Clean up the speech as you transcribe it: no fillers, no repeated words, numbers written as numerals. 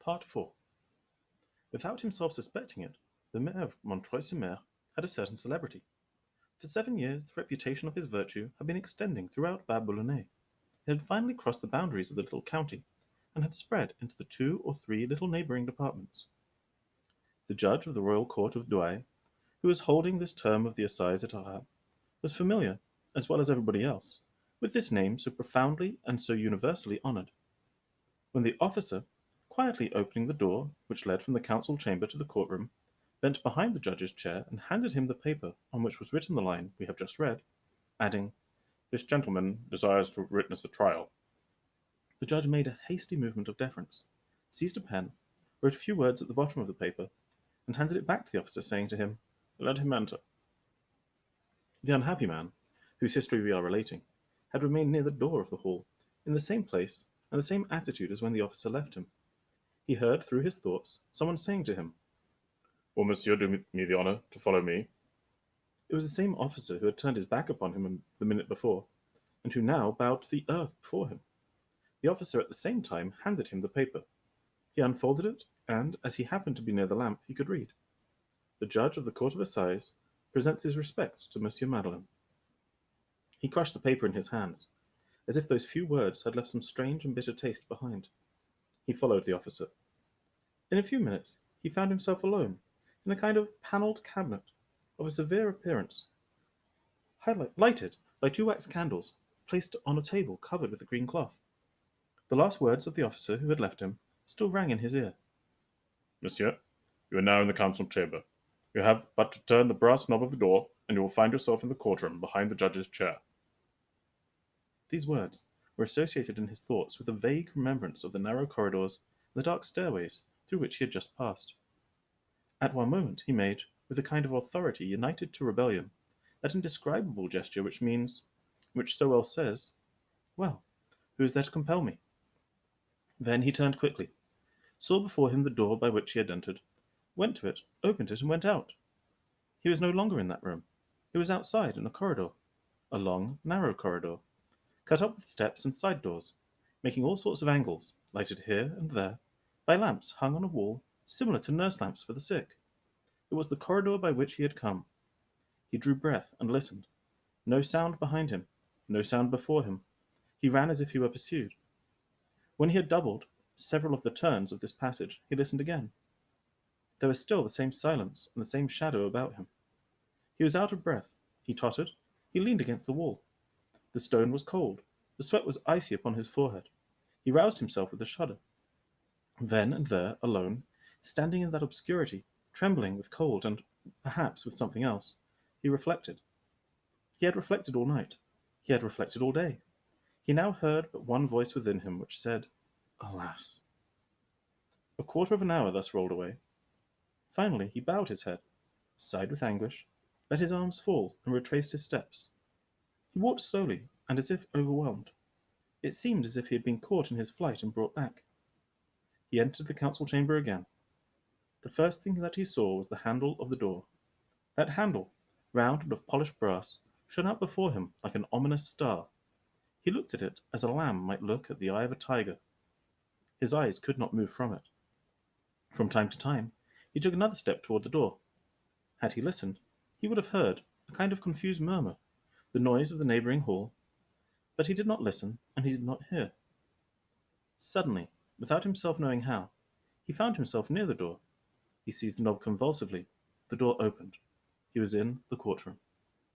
Part 4. Without himself suspecting it, the mayor of Montreuil-sur-Mer had a certain celebrity. For 7 years, the reputation of his virtue had been extending throughout Bas Boulonnais. It had finally crossed the boundaries of the little county, and had spread into the 2 or 3 little neighbouring departments. The judge of the royal court of Douai, who was holding this term of the assize at Arras, was familiar, as well as everybody else, with this name so profoundly and so universally honoured. When the officer, quietly opening the door which led from the council chamber to the courtroom, bent behind the judge's chair and handed him the paper on which was written the line we have just read, adding, "This gentleman desires to witness the trial," the judge made a hasty movement of deference, seized a pen, wrote a few words at the bottom of the paper, and handed it back to the officer, saying to him, "Let him enter." The unhappy man, whose history we are relating, had remained near the door of the hall, in the same place and the same attitude as when the officer left him. He heard, through his thoughts, someone saying to him, "Will monsieur do me the honour to follow me?" It was the same officer who had turned his back upon him the minute before, and who now bowed to the earth before him. The officer at the same time handed him the paper. He unfolded it, and, as he happened to be near the lamp, he could read. The judge of the Court of Assize presents his respects to Monsieur Madeleine. He crushed the paper in his hands, as if those few words had left some strange and bitter taste behind. He followed the officer. In a few minutes he found himself alone, in a kind of panelled cabinet, of a severe appearance, lighted by 2 wax candles, placed on a table covered with a green cloth. The last words of the officer who had left him still rang in his ear. "Monsieur, you are now in the council chamber. You have but to turn the brass knob of the door, and you will find yourself in the courtroom behind the judge's chair." These words were associated in his thoughts with a vague remembrance of the narrow corridors and the dark stairways through which he had just passed. At one moment he made, with a kind of authority united to rebellion, that indescribable gesture which so well says, "Well, who is there to compel me?" Then he turned quickly, saw before him the door by which he had entered, went to it, opened it, and went out. He was no longer in that room. He was outside in a corridor, a long, narrow corridor, cut up with steps and side doors, making all sorts of angles, lighted here and there by lamps hung on a wall similar to nurse lamps for the sick. It was the corridor by which he had come. He drew breath and listened. No sound behind him, no sound before him. He ran as if he were pursued. When he had doubled several of the turns of this passage, he listened again. There was still the same silence and the same shadow about him. He was out of breath. He tottered. He leaned against the wall. The stone was cold. The sweat was icy upon his forehead. He roused himself with a shudder. Then and there, alone, standing in that obscurity, trembling with cold and, perhaps, with something else, he reflected. He had reflected all night. He had reflected all day. He now heard but one voice within him which said, "Alas!" A quarter of an hour thus rolled away. Finally he bowed his head, sighed with anguish, let his arms fall, and retraced his steps. He walked slowly, and as if overwhelmed. It seemed as if he had been caught in his flight and brought back. He entered the council chamber again. The first thing that he saw was the handle of the door. That handle, round and of polished brass, shone out before him like an ominous star. He looked at it as a lamb might look at the eye of a tiger. His eyes could not move from it. From time to time he took another step toward the door. Had he listened, he would have heard a kind of confused murmur, the noise of the neighbouring hall, but he did not listen, and he did not hear. Suddenly, without himself knowing how, he found himself near the door. He seized the knob convulsively. The door opened. He was in the courtroom.